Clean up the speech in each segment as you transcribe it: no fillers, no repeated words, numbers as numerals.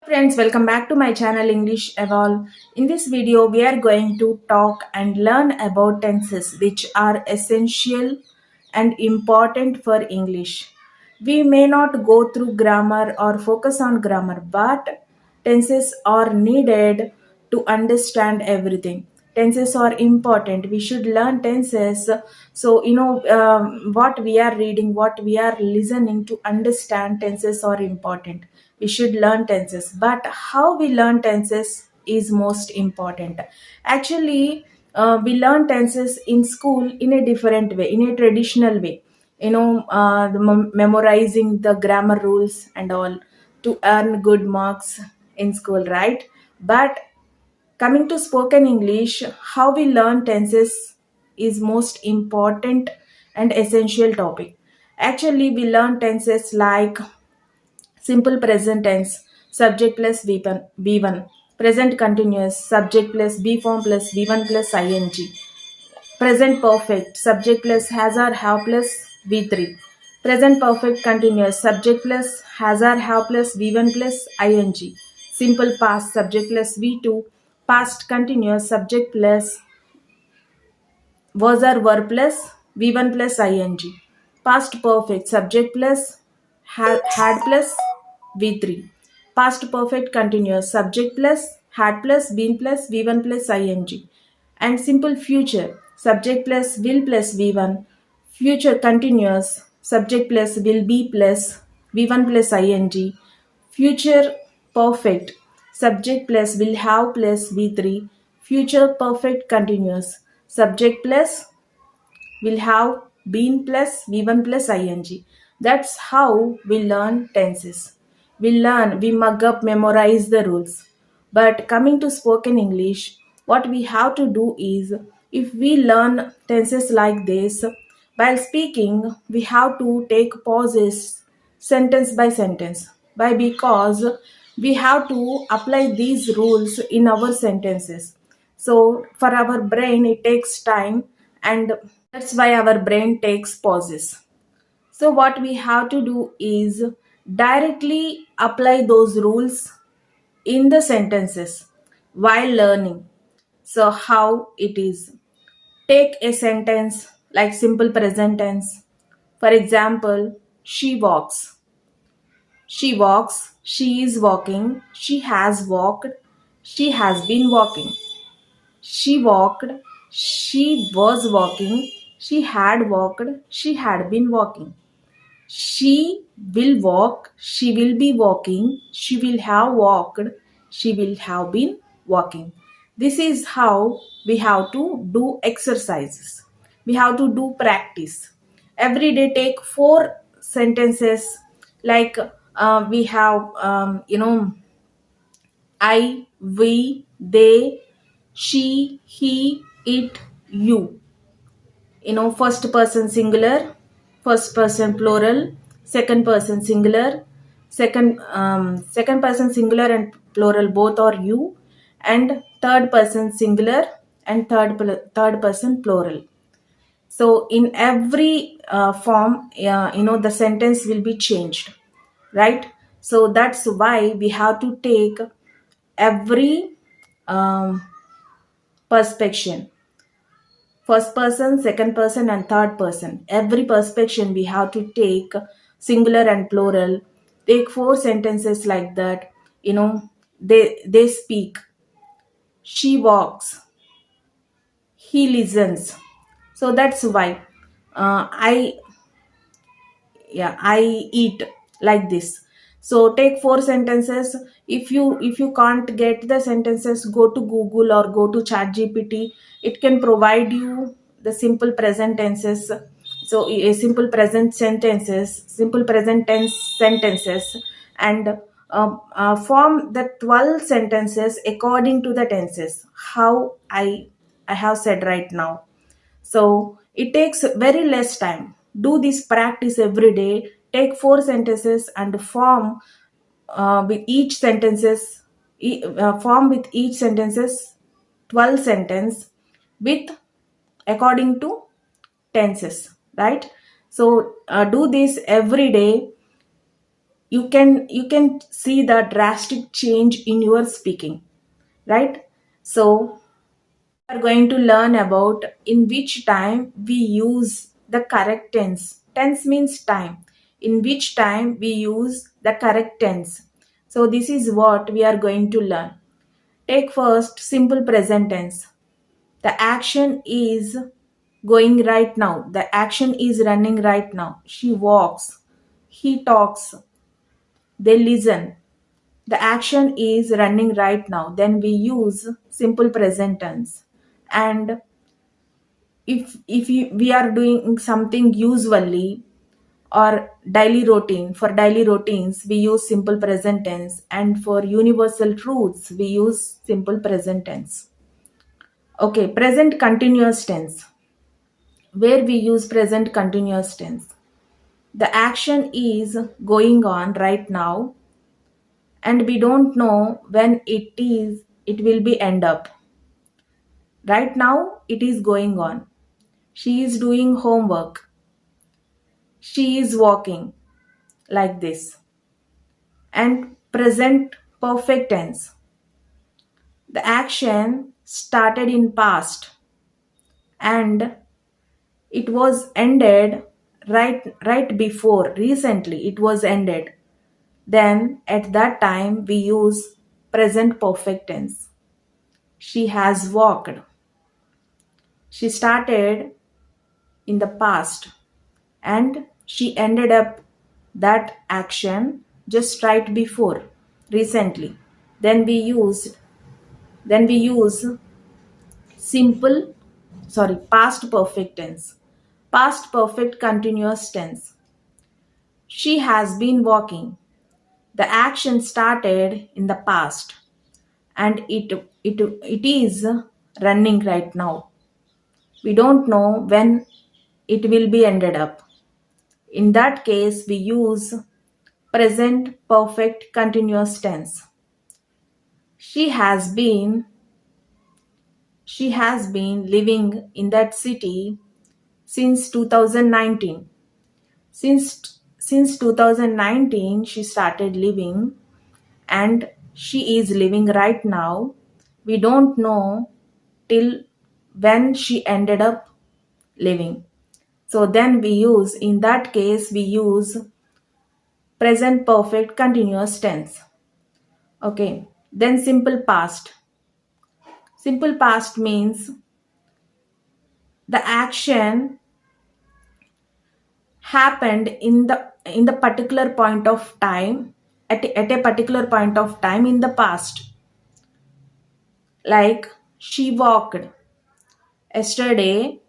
Friends, welcome back to my channel English Evolve. In this video, we are going to talk and learn about tenses which are essential and important for English. We may not go through grammar or focus on grammar, but tenses are needed to understand everything. Tenses are important. We should learn tenses. So, what we are reading, what we are listening to understand, tenses are important. We should learn tenses. But how we learn tenses is most important. Actually, we learn tenses in school in a different way, in a traditional way. Memorizing the grammar rules and all to earn good marks in school, right? But coming to spoken English, how we learn tenses is most important and essential topic. Actually, we learn tenses like simple present tense, subject plus V1, present continuous, subject plus B form plus V1 plus ing, present perfect, subject plus has or have plus V3, present perfect continuous, subject plus has or have plus V1 plus ing, simple past, subject plus V2, past continuous, subject plus was or were plus V1 plus ing, past perfect, subject plus had plus V3, past perfect continuous, subject plus had plus been plus V1 plus ing, and simple future, subject plus will plus V1, future continuous, subject plus will be plus V1 plus ing, future perfect, subject plus will have plus V3, future perfect continuous, subject plus will have been plus V1 plus ing. That's how we learn tenses. We mug up, memorize the rules. But coming to spoken English, what we have to do is if we learn tenses like this, while speaking, we have to take pauses sentence by sentence. Why? Because we have to apply these rules in our sentences. So for our brain, it takes time, and that's why our brain takes pauses. So what we have to do is directly apply those rules in the sentences while learning. So how it is? Take a sentence like simple present tense. For example, she walks. She walks, she is walking, she has walked, she has been walking. She walked, she was walking, she had walked, she had been walking. She will walk, she will be walking, she will have walked, she will have been walking. This is how we have to do exercises. We have to do practice. Every day, take four sentences like we have, I, we, they, she, he, it, you. First person singular, first person plural, second person singular, second person singular and plural both are you, and third person singular and third person plural. So in every form, the sentence will be changed, right? So that's why we have to take every um, perspection, first person, second person, and third person. Every perspection we have to take singular and plural. Take four sentences like that. They speak. She walks. He listens. So that's why I eat, like this. So take four sentences. If you can't get the sentences, go to Google or go to Chat GPT. It can provide you the simple present tenses. So a simple present sentences, simple present tense sentences, and form the 12 sentences according to the tenses how I have said right now. So it takes very less time. Do this practice every day. Take four sentences and with each sentences form with each sentences 12 sentence with according to tenses, right? So do this every day. you can see the drastic change in your speaking, right? So we are going to learn about in which time we use the correct tense. Tense means time. In which time we use the correct tense. So this is what we are going to learn. Take first simple present tense. The action is going right now. The action is running right now. She walks. He talks. They listen. The action is running right now. Then we use simple present tense. And if we are doing something usually or daily routine, for daily routines we use simple present tense, and for universal truths we use simple present tense. Okay, present continuous tense. Where we use present continuous tense, the action is going on right now and we don't know when it will be end up. Right now it is going on. She is doing homework. She is walking, like this. And present perfect tense, the action started in past and it was ended right before, recently it was ended. Then at that time we use present perfect tense. She has walked. She started in the past and she ended up that action just right before, recently. Then we use simple, sorry, past perfect tense. Past perfect continuous tense. She has been walking. The action started in the past and it is running right now. We don't know when it will be ended up. In that case we use present perfect continuous tense. She has been she has been living in that city since 2019. Since 2019 she started living and she is living right now. We don't know till when she ended up living. So then in that case we use present perfect continuous tense. Okay. Then simple past. Simple past means the action happened in the particular point of time, at a particular point of time in the past. Like she walked yesterday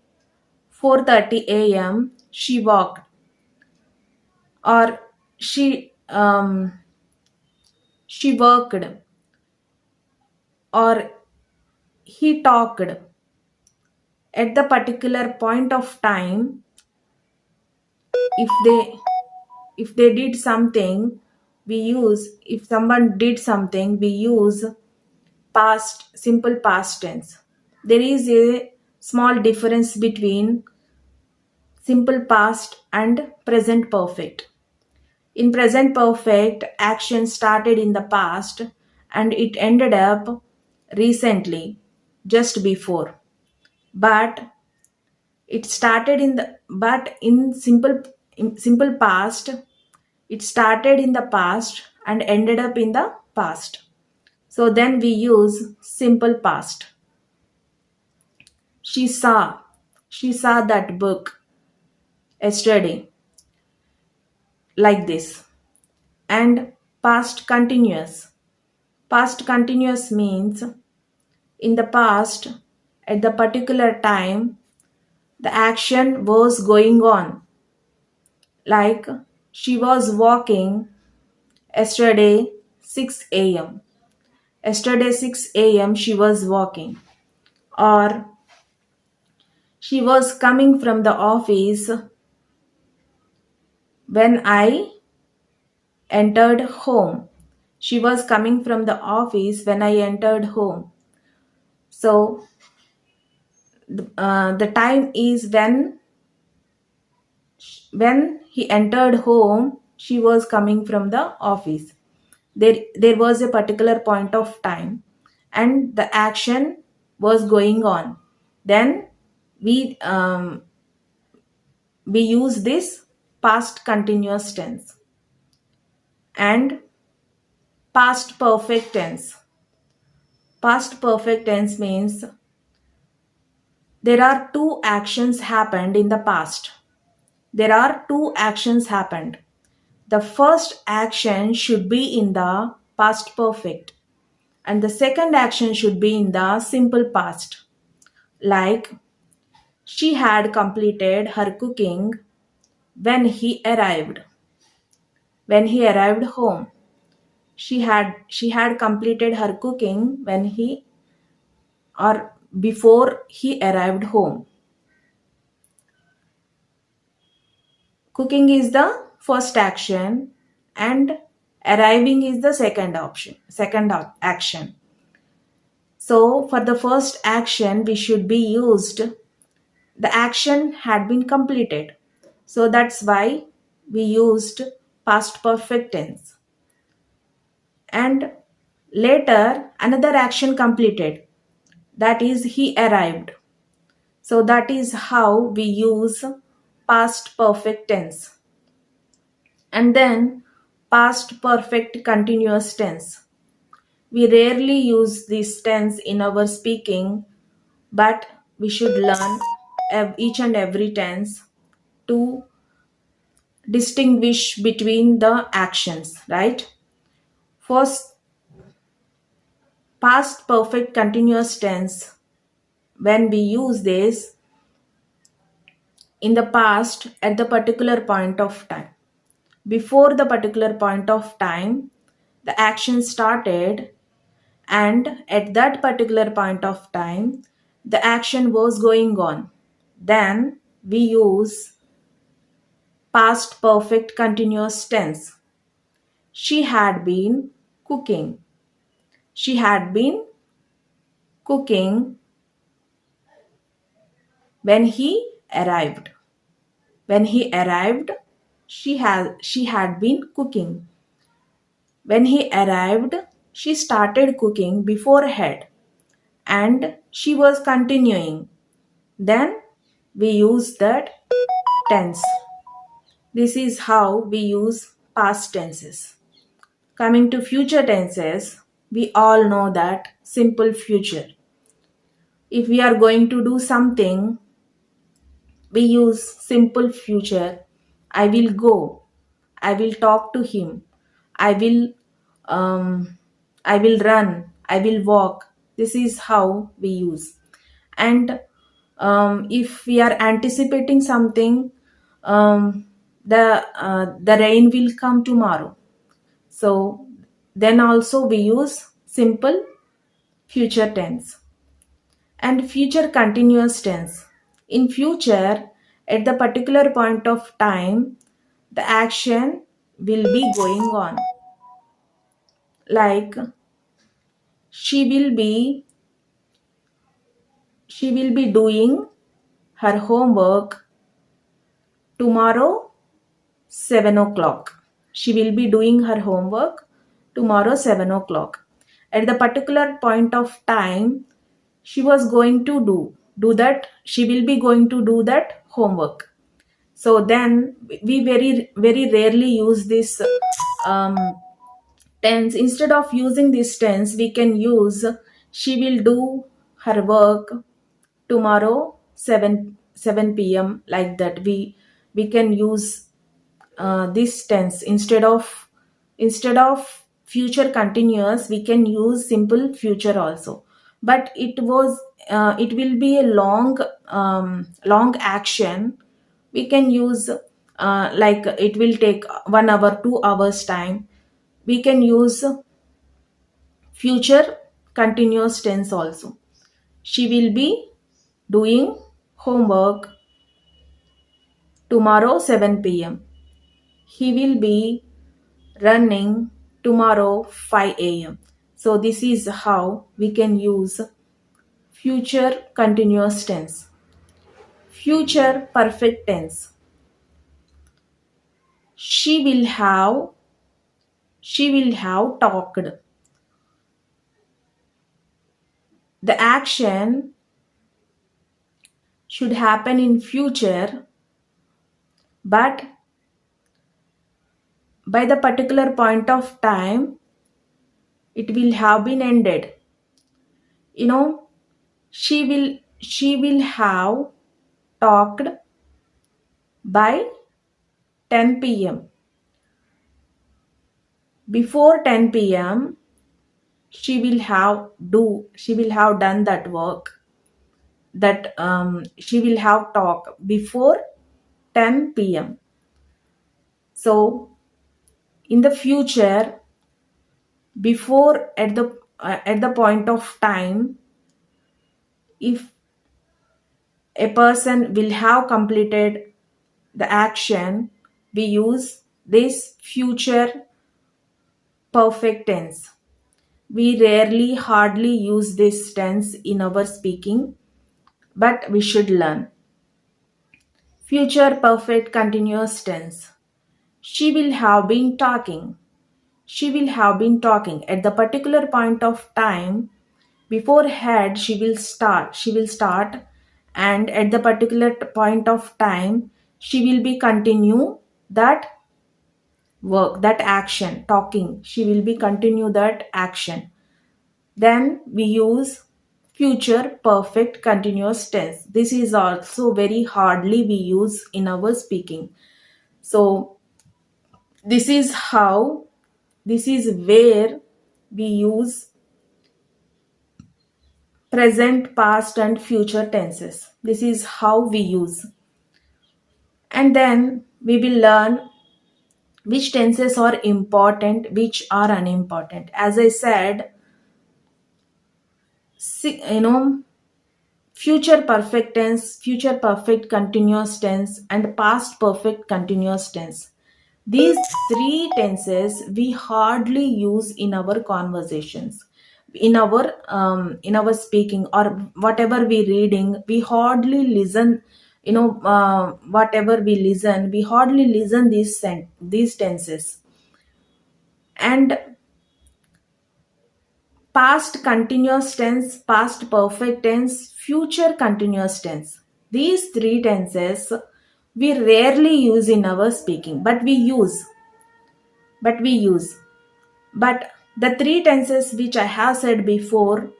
4:30 a.m. she walked, or she worked, or he talked. At the particular point of time, if they did something, if someone did something we use past, simple past tense. There is a small difference between simple past and present perfect. In present perfect, action started in the past and it ended up recently, just before. But it started in the but in simple past, it started in the past and ended up in the past. So then we use simple past. She saw she saw that book yesterday, like this. And past continuous. Past continuous means in the past, at the particular time, the action was going on. Like she was walking yesterday 6 a.m. Yesterday 6 a.m. she was walking. Or she was coming from the office when I entered home. She was coming from the office when I entered home. So the time is when he entered home she was coming from the office. There was a particular point of time and the action was going on. Then we use this past continuous tense and past perfect tense. Past perfect tense means there are two actions happened in the past. There are two actions happened. The first action should be in the past perfect and the second action should be in the simple past. Like, she had completed her cooking when he arrived. When he arrived home. She had completed her cooking when he or before he arrived home. Cooking is the first action and arriving is the second action. So for the first action we should be used the action had been completed. So that's why we used past perfect tense. And later another action completed, that is he arrived. So that is how we use past perfect tense. And then past perfect continuous tense. We rarely use this tense in our speaking, but we should learn each and every tense to distinguish between the actions, right? First, past perfect continuous tense, when we use this in the past at the particular point of time. Before the particular point of time, the action started, and at that particular point of time, the action was going on. Then we use past perfect continuous tense. She had been cooking. She had been cooking when he arrived. When he arrived, she had been cooking. When he arrived, she started cooking beforehand and she was continuing. Then we use that tense. This is how we use past tenses. Coming to future tenses, we all know that simple future. If we are going to do something, we use simple future. I will go. I will talk to him. I will I will run. I will walk. This is how we use. And if we are anticipating something, the rain will come tomorrow. So then also we use simple future tense and future continuous tense. In future, at the particular point of time, the action will be going on. Like, she will be she will be doing her homework tomorrow 7 o'clock. She will be doing her homework tomorrow 7 o'clock. At the particular point of time, she was going to do that. She will be going to do that homework. So then we very very rarely use this um, tense. Instead of using this tense, we can use she will do her work tomorrow 7 p.m. like that. We can use this tense instead of future continuous. We can use simple future also, but it will be a long action. We can use like it will take 1 hour 2 hours time. We can use future continuous tense also. She will be doing homework tomorrow 7 p.m. He will be running tomorrow 5 a.m. So this is how we can use future continuous tense. Future perfect tense. she will have talked. The action should happen in future, but by the particular point of time it will have been ended. You know, she will have talked by 10 p.m. Before 10 p.m. She will have done that work, that she will have talk before 10 p.m. So in the future, before at the point of time, if a person will have completed the action, we use this future perfect tense. We rarely hardly use this tense in our speaking, but we should learn. Future perfect continuous tense. She will have been talking. She will have been talking. At the particular point of time, before had, she will start, and at the particular point of time, she will be continue that work, that action, talking. She will be continue that action. Then we use future perfect continuous tense. This is also very hardly we use in our speaking. So this is how, this is where we use present, past, and future tenses. This is how we use. And then we will learn which tenses are important, which are unimportant. As I said, you know, future perfect tense, future perfect continuous tense, and past perfect continuous tense. These three tenses we hardly use in our conversations, in our speaking, or whatever we reading. We hardly listen. Whatever we listen, we hardly listen these tenses. And past continuous tense, past perfect tense, future continuous tense. These three tenses we rarely use in our speaking, but we use. But we use. But the three tenses which I have said before,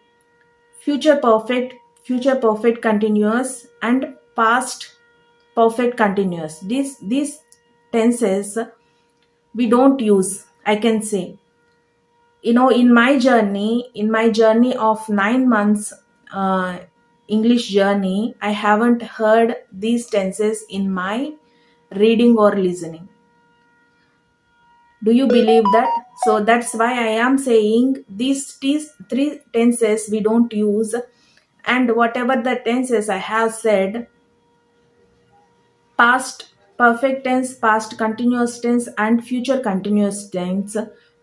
future perfect continuous, and past perfect continuous, these tenses we don't use, I can say. In my journey of 9 months English journey, I haven't heard these tenses in my reading or listening. Do you believe that? So that's why I am saying these three tenses we don't use. And whatever the tenses I have said, past perfect tense, past continuous tense, and future continuous tense,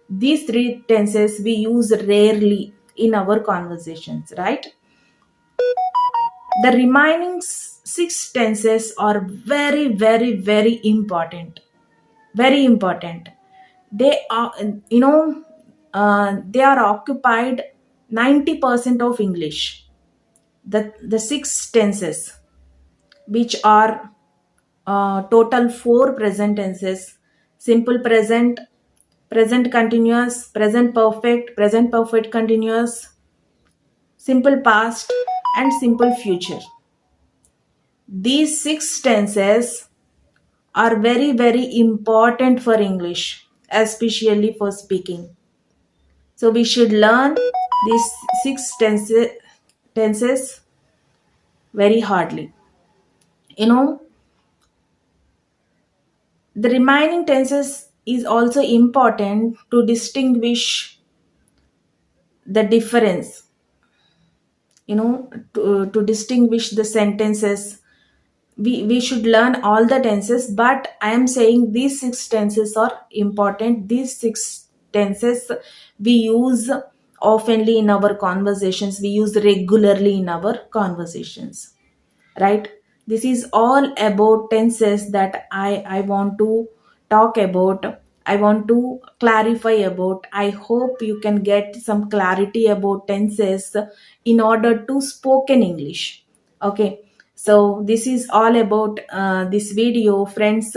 these three tenses we use rarely in our conversations, right? The remaining six tenses are very, very, very important. Very important. They are, they are occupied 90% of English. The six tenses, which are total four present tenses: simple present, present continuous, present perfect continuous, simple past, and simple future. These six tenses are very, very important for English, especially for speaking. So we should learn these six tenses very hardly. You know, the remaining tenses is also important to distinguish the difference, to distinguish the sentences. We should learn all the tenses, but I am saying these six tenses are important. These six tenses we use oftenly in our conversations, we use regularly in our conversations, right? This is all about tenses that I want to talk about, I want to clarify about. I hope you can get some clarity about tenses in order to spoken English. Okay, so this is all about this video, friends.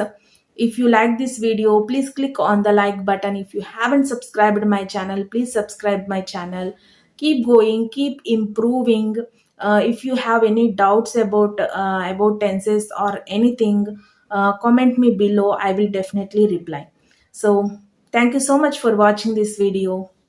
If you like this video, please click on the like button. If you haven't subscribed my channel, please subscribe my channel. Keep going, keep improving. If you have any doubts about tenses or anything, comment me below. I will definitely reply. So thank you so much for watching this video.